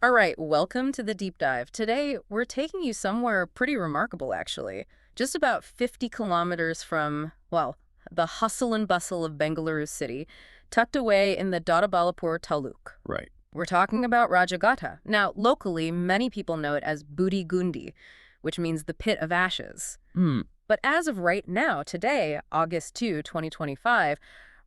All right, welcome to the deep dive. Today, we're taking you somewhere pretty remarkable, actually. Just about 50 kilometers from, well, the hustle and bustle of Bengaluru city, tucked away in the Dodabalapur Taluk. Right. We're talking about Rajaghatta. Now, locally, many people know it as Budi Gundi, which means the pit of ashes. Hmm. But as of right now, today, August 2, 2025,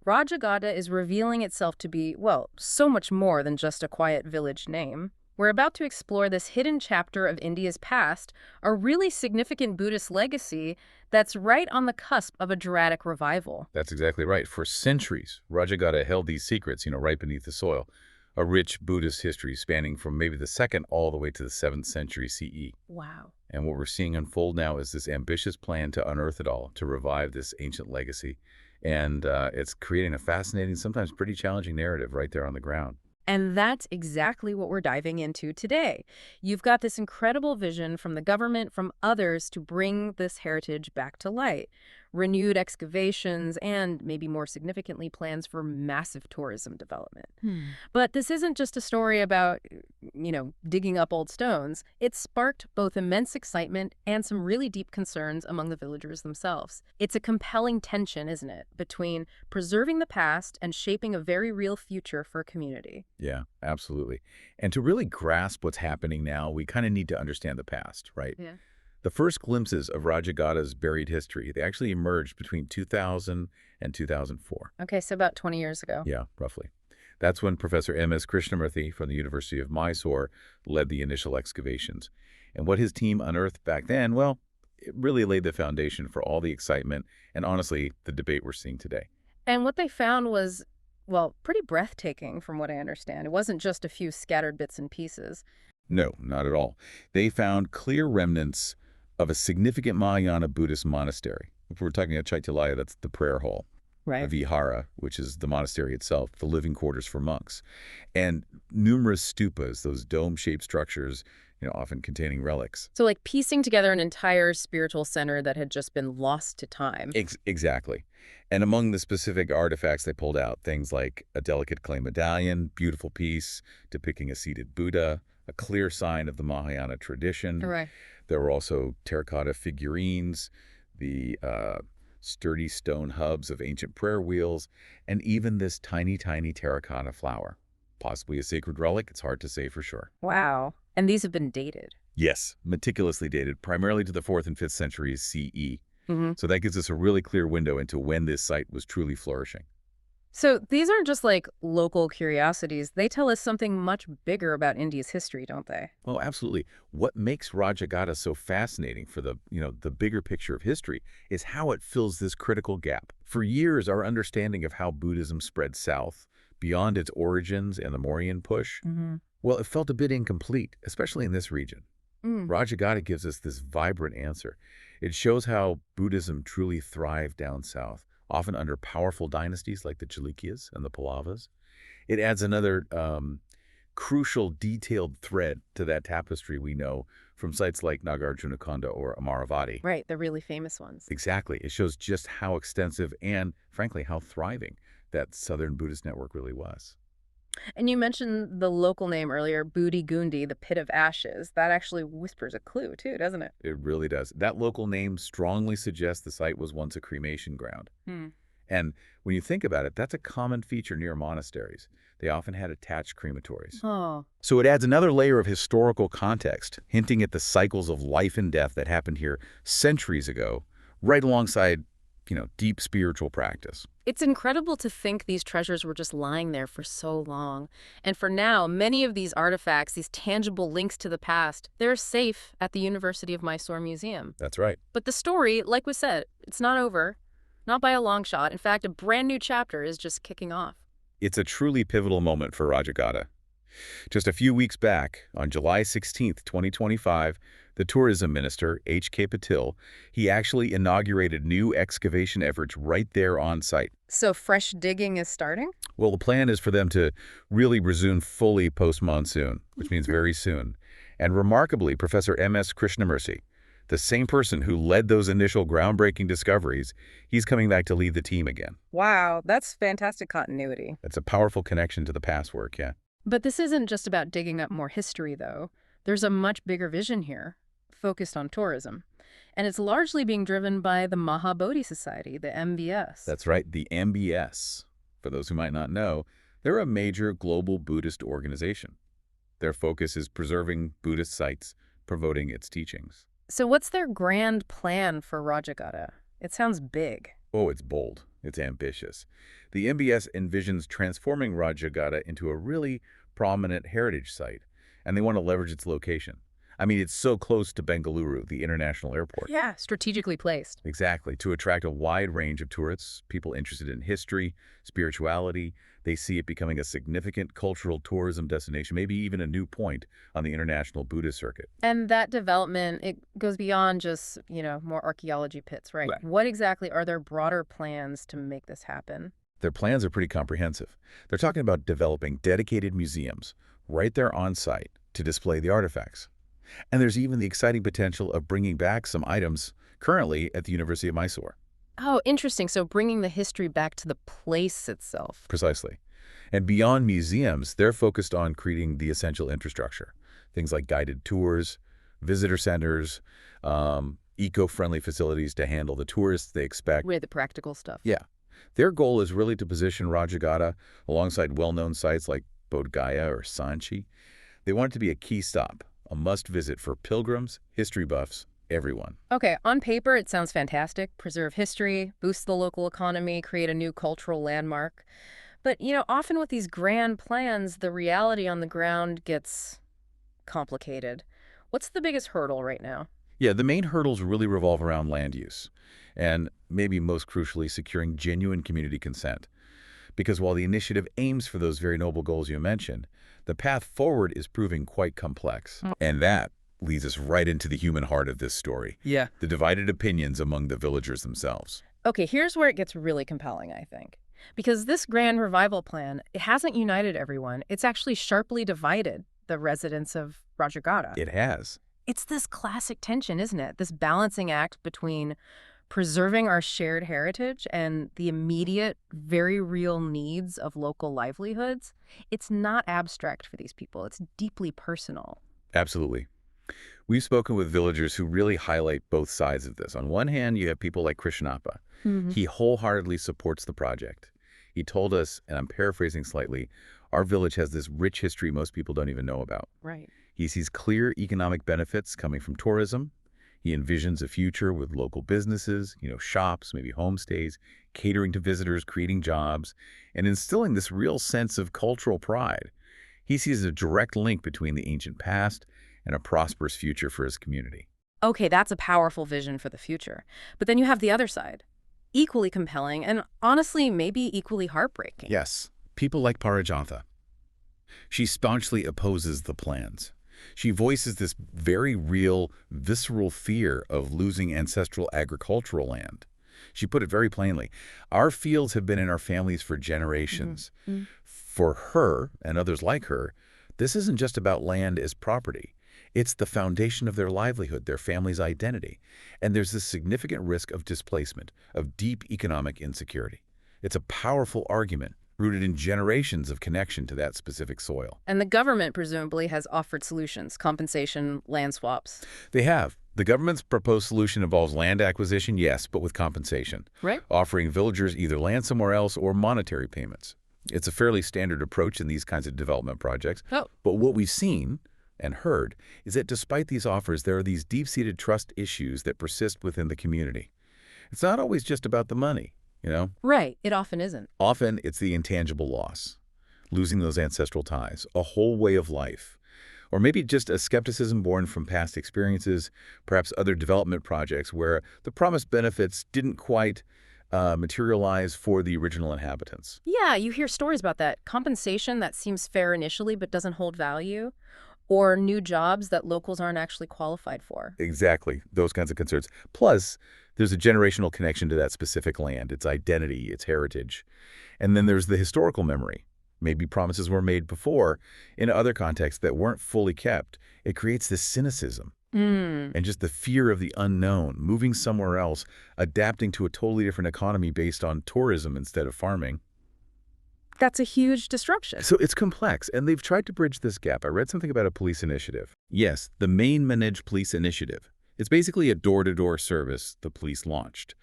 Rajaghatta is revealing itself to be, well, so much more than just a quiet village name. We're about to explore this hidden chapter of India's past, a really significant Buddhist legacy that's right on the cusp of a dramatic revival. That's exactly right. For centuries, Rajaghatta held these secrets, right beneath the soil. A rich Buddhist history spanning from maybe the 2nd all the way to the 7th century CE. Wow. And what we're seeing unfold now is this ambitious plan to unearth it all, to revive this ancient legacy. And it's creating a fascinating, sometimes pretty challenging narrative right there on the ground. And that's exactly what we're diving into today. You've got this incredible vision from the government, from others, to bring this heritage back to light. Renewed excavations and, maybe more significantly, plans for massive tourism development. But this isn't just a story about, digging up old stones. It sparked both immense excitement and some really deep concerns among the villagers themselves. It's a compelling tension, isn't it, between preserving the past and shaping a very real future for a community. Yeah, absolutely. And to really grasp what's happening now, we kind of need to understand the past, right? Yeah. The first glimpses of Rajaghatta's buried history, they actually emerged between 2000 and 2004. Okay, so about 20 years ago. Yeah, roughly. That's when Professor M.S. Krishnamurthy from the University of Mysore led the initial excavations. And what his team unearthed back then, well, it really laid the foundation for all the excitement and, honestly, the debate we're seeing today. And what they found was, well, pretty breathtaking from what I understand. It wasn't just a few scattered bits and pieces. No, not at all. They found clear remnants of a significant Mahayana Buddhist monastery. If we're talking about Chaitalaya, that's the prayer hall. A Right. vihara, which is the monastery itself, the living quarters for monks, and numerous stupas, those dome-shaped structures, often containing relics. So like piecing together an entire spiritual center that had just been lost to time. Exactly. And among the specific artifacts they pulled out, things like a delicate clay medallion, beautiful piece depicting a seated Buddha, a clear sign of the Mahayana tradition. Right. There were also terracotta figurines, the sturdy stone hubs of ancient prayer wheels, and even this tiny, tiny terracotta flower. Possibly a sacred relic, it's hard to say for sure. Wow. And these have been dated. Yes, meticulously dated, primarily to the 4th and 5th centuries CE. Hmm. So that gives us a really clear window into when this site was truly flourishing. So these aren't just like local curiosities. They tell us something much bigger about India's history, don't they? Oh, absolutely. What makes Rajaghatta so fascinating for the bigger picture of history is how it fills this critical gap. For years, our understanding of how Buddhism spread south, beyond its origins and the Mauryan push, Mm-hmm. well, it felt a bit incomplete, especially in this region. Mm. Rajaghatta gives us this vibrant answer. It shows how Buddhism truly thrived down south, often under powerful dynasties like the Chalukyas and the Pallavas. It adds another crucial, detailed thread to that tapestry we know from sites like Nagarjunakonda or Amaravati. Right, the really famous ones. Exactly. It shows just how extensive and, frankly, how thriving that southern Buddhist network really was. And you mentioned the local name earlier, Budi Gundi, the pit of ashes. That actually whispers a clue too, doesn't it? It really does. That local name strongly suggests the site was once a cremation ground. Hmm. And when you think about it, that's a common feature near monasteries. They often had attached crematories. Oh. So it adds another layer of historical context, hinting at the cycles of life and death that happened here centuries ago, right alongside, deep spiritual practice. It's incredible to think these treasures were just lying there for so long. And for now, many of these artifacts, these tangible links to the past, they're safe at the University of Mysore Museum. That's right. But the story, like we said, it's not over. Not by a long shot. In fact, a brand new chapter is just kicking off. It's a truly pivotal moment for Rajaghatta. Just a few weeks back, on July 16th, 2025, the tourism minister, H.K. Patil, he actually inaugurated new excavation efforts right there on site. So fresh digging is starting? Well, the plan is for them to really resume fully post-monsoon, which means very soon. And remarkably, Professor M.S. Krishnamurthy, the same person who led those initial groundbreaking discoveries, he's coming back to lead the team again. Wow, that's fantastic continuity. That's a powerful connection to the past work, yeah. But this isn't just about digging up more history, though. There's a much bigger vision here, focused on tourism. And it's largely being driven by the Maha Bodhi Society, the MBS. That's right, the MBS. For those who might not know, they're a major global Buddhist organization. Their focus is preserving Buddhist sites, promoting its teachings. So what's their grand plan for Rajaghatta? It sounds big. Oh, it's bold. It's ambitious. The MBS envisions transforming Rajaghatta into a really prominent heritage site, and they want to leverage its location. I mean, it's so close to Bengaluru, the international airport. Yeah, strategically placed. Exactly, to attract a wide range of tourists, people interested in history, spirituality. They see it becoming a significant cultural tourism destination, maybe even a new point on the international Buddhist circuit. And that development, it goes beyond just, more archaeology pits, right? Right. What exactly are their broader plans to make this happen? Their plans are pretty comprehensive. They're talking about developing dedicated museums right there on site to display the artifacts. And there's even the exciting potential of bringing back some items currently at the University of Mysore. Oh, interesting. So bringing the history back to the place itself. Precisely. And beyond museums, they're focused on creating the essential infrastructure. Things like guided tours, visitor centers, eco-friendly facilities to handle the tourists they expect. With the practical stuff. Yeah. Their goal is really to position Rajaghatta alongside well-known sites like Bodh Gaya or Sanchi. They want it to be a key stop, a must-visit for pilgrims, history buffs, everyone. Okay, on paper, it sounds fantastic. Preserve history, boost the local economy, create a new cultural landmark. But, often with these grand plans, the reality on the ground gets complicated. What's the biggest hurdle right now? Yeah, the main hurdles really revolve around land use, and maybe most crucially, securing genuine community consent. Because while the initiative aims for those very noble goals you mentioned, the path forward is proving quite complex. And that leads us right into the human heart of this story. Yeah. The divided opinions among the villagers themselves. Okay, here's where it gets really compelling, I think. Because this grand revival plan, it hasn't united everyone. It's actually sharply divided the residents of Rajaghatta. It has. It's this classic tension, isn't it? This balancing act between preserving our shared heritage and the immediate, very real needs of local livelihoods. It's not abstract for these people. It's deeply personal. Absolutely. We've spoken with villagers who really highlight both sides of this. On one hand, you have people like Krishnappa. He wholeheartedly supports the project. He told us, and I'm paraphrasing slightly, our village has this rich history most people don't even know about. Right. He sees clear economic benefits coming from tourism. He envisions a future with local businesses, shops, maybe homestays, catering to visitors, creating jobs, and instilling this real sense of cultural pride. He sees a direct link between the ancient past and a prosperous future for his community. Okay, that's a powerful vision for the future. But then you have the other side. Equally compelling and honestly maybe equally heartbreaking. Yes, people like Parijatha. She staunchly opposes the plans. She voices this very real, visceral fear of losing ancestral agricultural land. She put it very plainly, our fields have been in our families for generations. For her, and others like her, this isn't just about land as property. It's the foundation of their livelihood, their family's identity. And there's this significant risk of displacement, of deep economic insecurity. It's a powerful argument, rooted in generations of connection to that specific soil. And the government presumably has offered solutions, compensation, land swaps. They have. The government's proposed solution involves land acquisition, yes, but with compensation. Right. Offering villagers either land somewhere else or monetary payments. It's a fairly standard approach in these kinds of development projects. Oh. But what we've seen and heard is that despite these offers, there are these deep-seated trust issues that persist within the community. It's not always just about the money, Right. It often isn't. Often it's the intangible loss, losing those ancestral ties, a whole way of life, or maybe just a skepticism born from past experiences, perhaps other development projects where the promised benefits didn't quite materialize for the original inhabitants. Yeah, you hear stories about that. Compensation that seems fair initially but doesn't hold value. Or new jobs that locals aren't actually qualified for. Exactly, those kinds of concerns. Plus, there's a generational connection to that specific land, its identity, its heritage. And then there's the historical memory. Maybe promises were made before in other contexts that weren't fully kept. It creates this cynicism and just the fear of the unknown, moving somewhere else, adapting to a totally different economy based on tourism instead of farming. That's a huge disruption. So it's complex, and they've tried to bridge this gap. I read something about a police initiative. Yes, the Main Manage Police Initiative. It's basically a door-to-door service the police launched.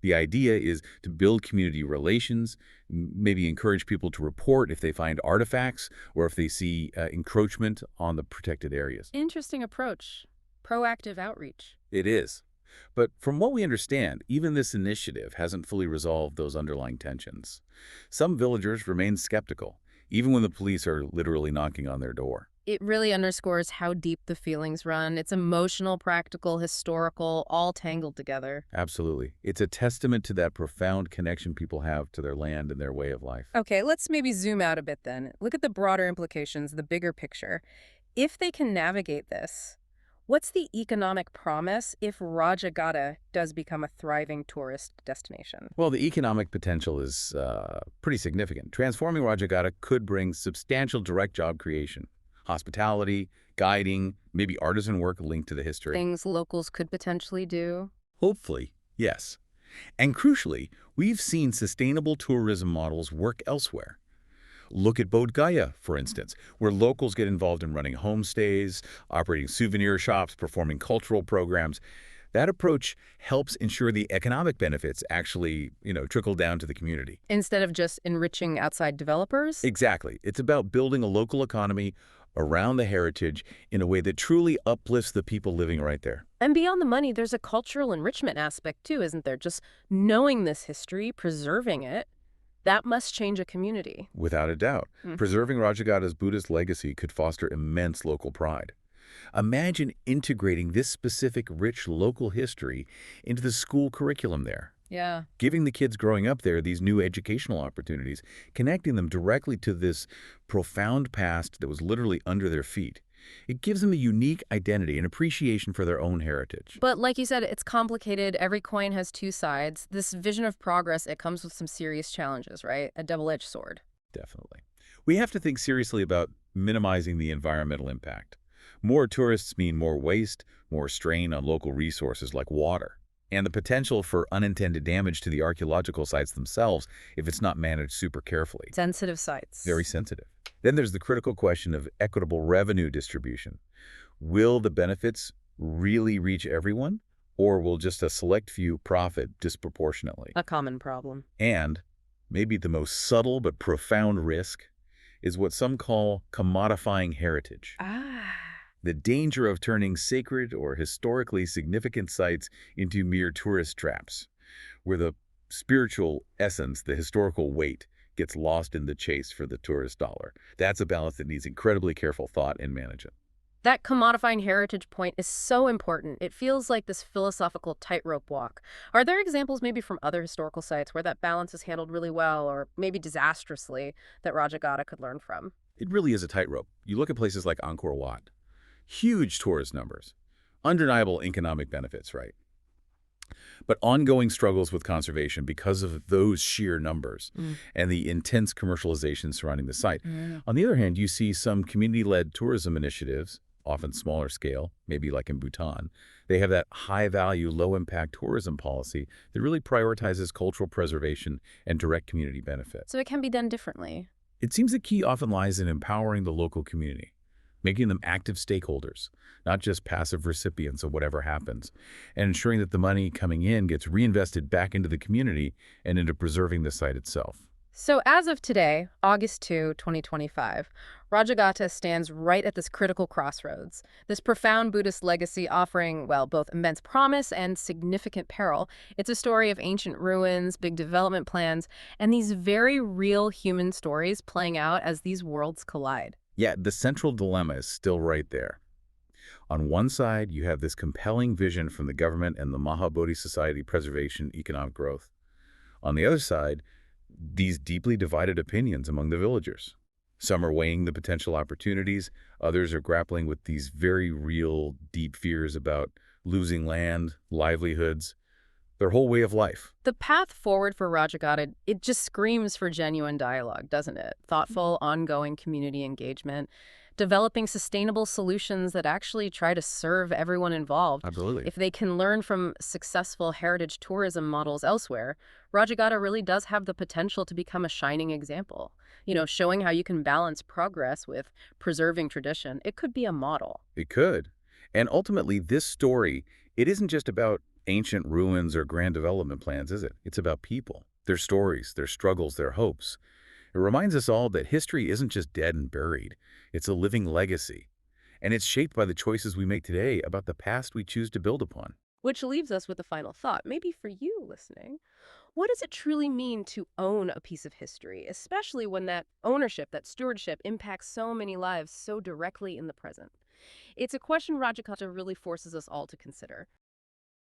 The idea is to build community relations, maybe encourage people to report if they find artifacts or if they see encroachment on the protected areas. Interesting approach. Proactive outreach. It is. But from what we understand, even this initiative hasn't fully resolved those underlying tensions. Some villagers remain skeptical, even when the police are literally knocking on their door. It really underscores how deep the feelings run. It's emotional, practical, historical, all tangled together. Absolutely. It's a testament to that profound connection people have to their land and their way of life. Okay, let's maybe zoom out a bit then. Look at the broader implications, the bigger picture. If they can navigate this, what's the economic promise if Rajaghatta does become a thriving tourist destination? Well, the economic potential is pretty significant. Transforming Rajaghatta could bring substantial direct job creation, hospitality, guiding, maybe artisan work linked to the history. Things locals could potentially do? Hopefully, yes. And crucially, we've seen sustainable tourism models work elsewhere. Look at Bodh Gaya, for instance, where locals get involved in running homestays, operating souvenir shops, performing cultural programs. That approach helps ensure the economic benefits actually, trickle down to the community. Instead of just enriching outside developers? Exactly. It's about building a local economy around the heritage in a way that truly uplifts the people living right there. And beyond the money, there's a cultural enrichment aspect too, isn't there? Just knowing this history, preserving it, that must change a community. Without a doubt. Preserving Rajaghatta's Buddhist legacy could foster immense local pride. Imagine integrating this specific rich local history into the school curriculum there. Yeah. Giving the kids growing up there these new educational opportunities, connecting them directly to this profound past that was literally under their feet. It gives them a unique identity and appreciation for their own heritage. But like you said, it's complicated. Every coin has two sides. This vision of progress, it comes with some serious challenges, right? A double-edged sword. Definitely. We have to think seriously about minimizing the environmental impact. More tourists mean more waste, more strain on local resources like water, and the potential for unintended damage to the archaeological sites themselves if it's not managed super carefully. Sensitive sites. Very sensitive. Then there's the critical question of equitable revenue distribution. Will the benefits really reach everyone, or will just a select few profit disproportionately? A common problem. And maybe the most subtle but profound risk is what some call commodifying heritage. The danger of turning sacred or historically significant sites into mere tourist traps, where the spiritual essence, the historical weight, gets lost in the chase for the tourist dollar. That's a balance that needs incredibly careful thought and management. That commodifying heritage point is so important. It feels like this philosophical tightrope walk. Are there examples maybe from other historical sites where that balance is handled really well or maybe disastrously that Rajaghatta could learn from? It really is a tightrope. You look at places like Angkor Wat. Huge tourist numbers. Undeniable economic benefits, right? But ongoing struggles with conservation because of those sheer numbers and the intense commercialization surrounding the site. On the other hand, you see some community-led tourism initiatives, often smaller scale, maybe like in Bhutan. They have that high-value, low-impact tourism policy that really prioritizes cultural preservation and direct community benefit. So it can be done differently. It seems the key often lies in empowering the local community, making them active stakeholders, not just passive recipients of whatever happens, and ensuring that the money coming in gets reinvested back into the community and into preserving the site itself. So as of today, August 2, 2025, Rajaghatta stands right at this critical crossroads. This profound Buddhist legacy offering, well, both immense promise and significant peril. It's a story of ancient ruins, big development plans, and these very real human stories playing out as these worlds collide. Yeah, the central dilemma is still right there. On one side, you have this compelling vision from the government and the Maha Bodhi Society preservation economic growth. On the other side, these deeply divided opinions among the villagers. Some are weighing the potential opportunities, others are grappling with these very real, deep fears about losing land, livelihoods, their whole way of life. The path forward for Rajaghatta, it just screams for genuine dialogue, doesn't it? Thoughtful, ongoing community engagement. developing sustainable solutions that actually try to serve everyone involved. Absolutely. If they can learn from successful heritage tourism models elsewhere, Rajaghatta really does have the potential to become a shining example. Showing how you can balance progress with preserving tradition. It could be a model. It could. And ultimately, this story, it isn't just about ancient ruins or grand development plans, is it? It's about people, their stories, their struggles, their hopes. It reminds us all that history isn't just dead and buried. It's a living legacy. And it's shaped by the choices we make today about the past we choose to build upon. Which leaves us with a final thought, maybe for you listening. What does it truly mean to own a piece of history, especially when that ownership, that stewardship, impacts so many lives so directly in the present? It's a question Rajaghatta really forces us all to consider.